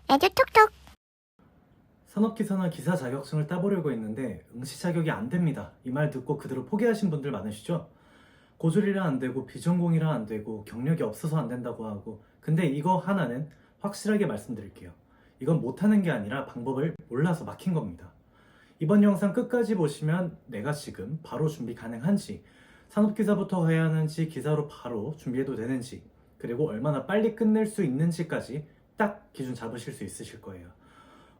애교 톡톡. 산업기사나 기사 자격증을 따보려고 했는데 응시 자격이 안 됩니다. 이 말 듣고 그대로 포기하신 분들 많으시죠? 고졸이라 안 되고 비전공이라 안 되고 경력이 없어서 안 된다고 하고, 근데 이거 하나는 확실하게 말씀드릴게요. 이건 못하는 게 아니라 방법을 몰라서 막힌 겁니다. 이번 영상 끝까지 보시면 내가 지금 바로 준비 가능한지, 산업기사부터 해야 하는지 기사로 바로 준비해도 되는지, 그리고 얼마나 빨리 끝낼 수 있는지까지 딱 기준 잡으실 수 있으실 거예요.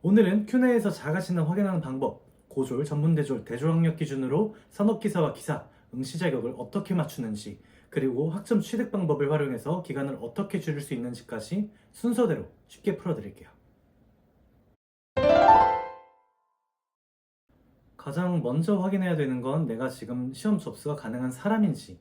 오늘은 Q&A에서 자가진단 확인하는 방법, 고졸, 전문대졸, 대졸학력 기준으로 산업기사와 기사, 응시 자격을 어떻게 맞추는지, 그리고 학점 취득 방법을 활용해서 기간을 어떻게 줄일 수 있는지까지 순서대로 쉽게 풀어드릴게요. 가장 먼저 확인해야 되는 건 내가 지금 시험 접수가 가능한 사람인지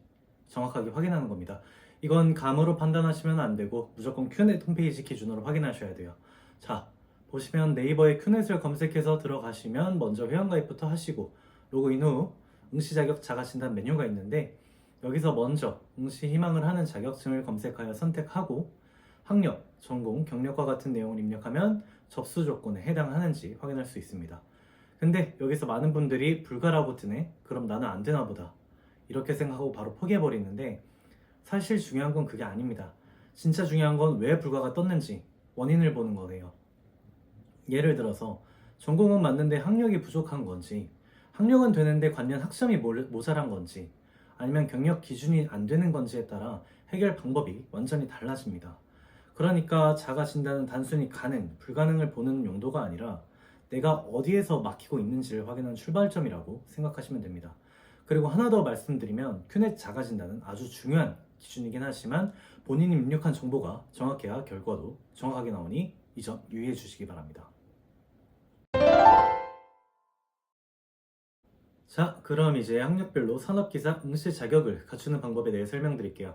정확하게 확인하는 겁니다. 이건 감으로 판단하시면 안 되고 무조건 큐넷 홈페이지 기준으로 확인하셔야 돼요. 자, 보시면 네이버에 큐넷을 검색해서 들어가시면 먼저 회원가입부터 하시고 로그인 후 응시 자격 자가진단 메뉴가 있는데, 여기서 먼저 응시 희망을 하는 자격증을 검색하여 선택하고 학력, 전공, 경력과 같은 내용을 입력하면 접수 조건에 해당하는지 확인할 수 있습니다. 근데 여기서 많은 분들이 불가라고 뜨네? 그럼 나는 안 되나 보다, 이렇게 생각하고 바로 포기해버리는데, 사실 중요한 건 그게 아닙니다. 진짜 중요한 건 왜 불가가 떴는지 원인을 보는 거예요. 예를 들어서 전공은 맞는데 학력이 부족한 건지, 학력은 되는데 관련 학점이 모자란 건지, 아니면 경력 기준이 안 되는 건지에 따라 해결 방법이 완전히 달라집니다. 그러니까 자가 진단은 단순히 가능, 불가능을 보는 용도가 아니라 내가 어디에서 막히고 있는지를 확인하는 출발점이라고 생각하시면 됩니다. 그리고 하나 더 말씀드리면 큐넷 자가 진단은 아주 중요한 기준이긴 하지만 본인이 입력한 정보가 정확해야 결과도 정확하게 나오니 이 점 유의해 주시기 바랍니다. 자, 그럼 이제 학력별로 산업기사 응시 자격을 갖추는 방법에 대해 설명드릴게요.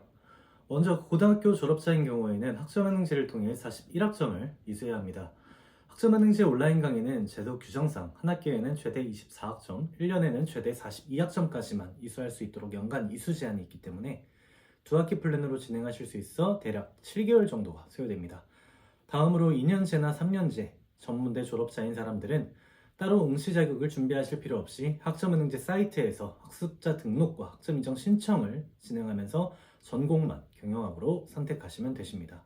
먼저 고등학교 졸업자인 경우에는 학점은행제를 통해 41학점을 이수해야 합니다. 학점은행제 온라인 강의는 제도 규정상 한 학기에는 최대 24학점, 1년에는 최대 42학점까지만 이수할 수 있도록 연간 이수 제한이 있기 때문에 두 학기 플랜으로 진행하실 수 있어 대략 7개월 정도가 소요됩니다. 다음으로 2년제나 3년제 전문대 졸업자인 사람들은 따로 응시 자격을 준비하실 필요 없이 학점은행제 사이트에서 학습자 등록과 학점 인정 신청을 진행하면서 전공만 경영학으로 선택하시면 되십니다.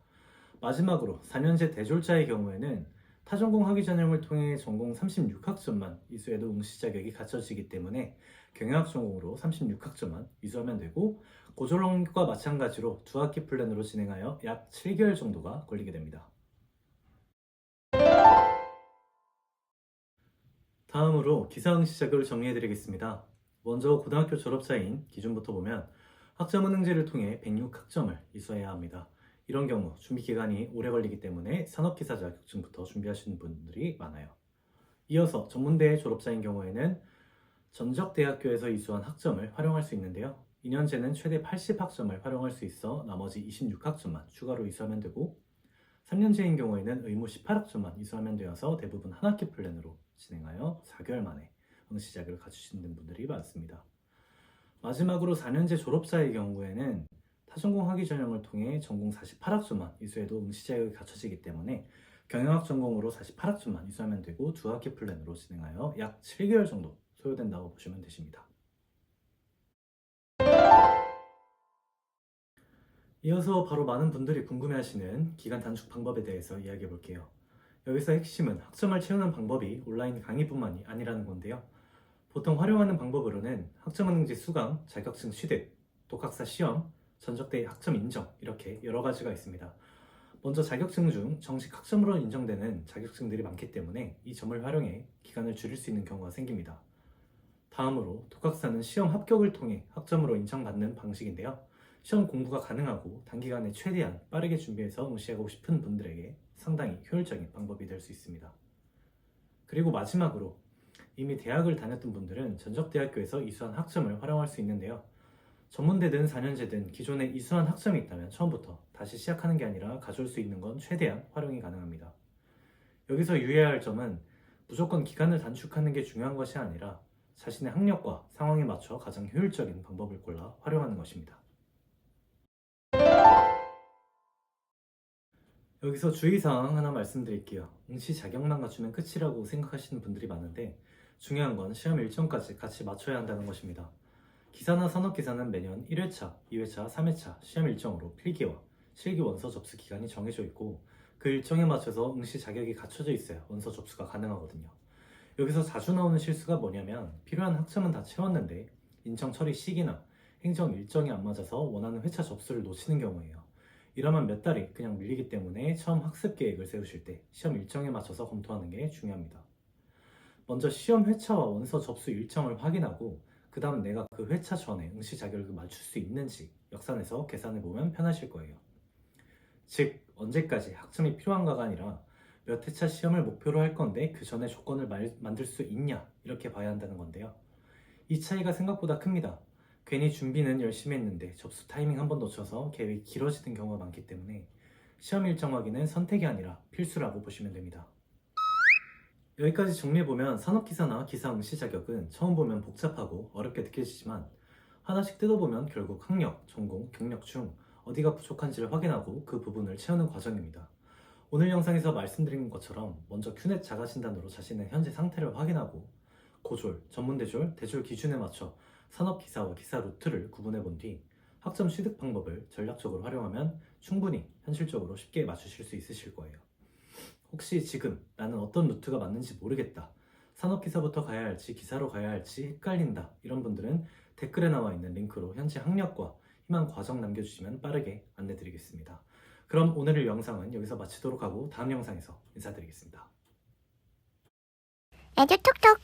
마지막으로 4년제 대졸자의 경우에는 타전공 학위 전형을 통해 전공 36학점만 이수해도 응시 자격이 갖춰지기 때문에 경영학 전공으로 36학점만 이수하면 되고, 고졸학력과 마찬가지로 두 학기 플랜으로 진행하여 약 7개월 정도가 걸리게 됩니다. 다음으로 기사응시 자격을 정리해드리겠습니다. 먼저 고등학교 졸업자인 기준부터 보면 학점은행제를 통해 106학점을 이수해야 합니다. 이런 경우 준비 기간이 오래 걸리기 때문에 산업기사 자격증부터 준비하시는 분들이 많아요. 이어서 전문대 졸업자인 경우에는 전적대학교에서 이수한 학점을 활용할 수 있는데요. 2년제는 최대 80학점을 활용할 수 있어 나머지 26학점만 추가로 이수하면 되고, 3년제인 경우에는 의무 18학점만 이수하면 되어서 대부분 한 학기 플랜으로 진행하여 4개월 만에 응시 자격을 갖추시는 분들이 많습니다. 마지막으로 4년제 졸업자의 경우에는 타전공 학위 전형을 통해 전공 48학점만 이수해도 응시 자격이 갖춰지기 때문에 경영학 전공으로 48학점만 이수하면 되고 두 학기 플랜으로 진행하여 약 7개월 정도 소요된다고 보시면 되십니다. 이어서 바로 많은 분들이 궁금해하시는 기간 단축 방법에 대해서 이야기해 볼게요. 여기서 핵심은 학점을 채우는 방법이 온라인 강의뿐만이 아니라는 건데요. 보통 활용하는 방법으로는 학점은행제 수강, 자격증 취득, 독학사 시험, 전적대의 학점 인정, 이렇게 여러 가지가 있습니다. 먼저 자격증 중 정식 학점으로 인정되는 자격증들이 많기 때문에 이 점을 활용해 기간을 줄일 수 있는 경우가 생깁니다. 다음으로 독학사는 시험 합격을 통해 학점으로 인정받는 방식인데요. 시험 공부가 가능하고 단기간에 최대한 빠르게 준비해서 응시하고 싶은 분들에게 상당히 효율적인 방법이 될 수 있습니다. 그리고 마지막으로 이미 대학을 다녔던 분들은 전적대학교에서 이수한 학점을 활용할 수 있는데요. 전문대든 4년제든 기존에 이수한 학점이 있다면 처음부터 다시 시작하는 게 아니라 가져올 수 있는 건 최대한 활용이 가능합니다. 여기서 유의해야 할 점은 무조건 기간을 단축하는 게 중요한 것이 아니라 자신의 학력과 상황에 맞춰 가장 효율적인 방법을 골라 활용하는 것입니다. 여기서 주의사항 하나 말씀드릴게요. 응시 자격만 갖추면 끝이라고 생각하시는 분들이 많은데 중요한 건 시험 일정까지 같이 맞춰야 한다는 것입니다. 기사나 산업기사는 매년 1회차, 2회차, 3회차 시험 일정으로 필기와 실기 원서 접수 기간이 정해져 있고 그 일정에 맞춰서 응시 자격이 갖춰져 있어야 원서 접수가 가능하거든요. 여기서 자주 나오는 실수가 뭐냐면 필요한 학점은 다 채웠는데 인정 처리 시기나 행정 일정이 안 맞아서 원하는 회차 접수를 놓치는 경우예요. 이러면 몇 달이 그냥 밀리기 때문에 처음 학습 계획을 세우실 때 시험 일정에 맞춰서 검토하는 게 중요합니다. 먼저 시험 회차와 원서 접수 일정을 확인하고 그 다음 내가 그 회차 전에 응시 자격을 맞출 수 있는지 역산해서 계산해 보면 편하실 거예요. 즉 언제까지 학점이 필요한가가 아니라 몇 회차 시험을 목표로 할 건데 그 전에 조건을 만들 수 있냐 이렇게 봐야 한다는 건데요. 이 차이가 생각보다 큽니다. 괜히 준비는 열심히 했는데 접수 타이밍 한 번 놓쳐서 계획이 길어지는 경우가 많기 때문에 시험 일정 확인은 선택이 아니라 필수라고 보시면 됩니다. 여기까지 정리해보면 산업기사나 기사 응시 자격은 처음 보면 복잡하고 어렵게 느껴지지만 하나씩 뜯어보면 결국 학력, 전공, 경력 중 어디가 부족한지를 확인하고 그 부분을 채우는 과정입니다. 오늘 영상에서 말씀드린 것처럼 먼저 큐넷 자가진단으로 자신의 현재 상태를 확인하고 고졸, 전문대졸, 대졸 기준에 맞춰 산업기사와 기사 루트를 구분해 본 뒤 학점 취득 방법을 전략적으로 활용하면 충분히 현실적으로 쉽게 맞추실 수 있으실 거예요. 혹시 지금 나는 어떤 루트가 맞는지 모르겠다. 산업기사부터 가야 할지 기사로 가야 할지 헷갈린다. 이런 분들은 댓글에 나와 있는 링크로 현재 학력과 희망 과정 남겨주시면 빠르게 안내드리겠습니다. 그럼 오늘의 영상은 여기서 마치도록 하고 다음 영상에서 인사드리겠습니다. 에듀톡톡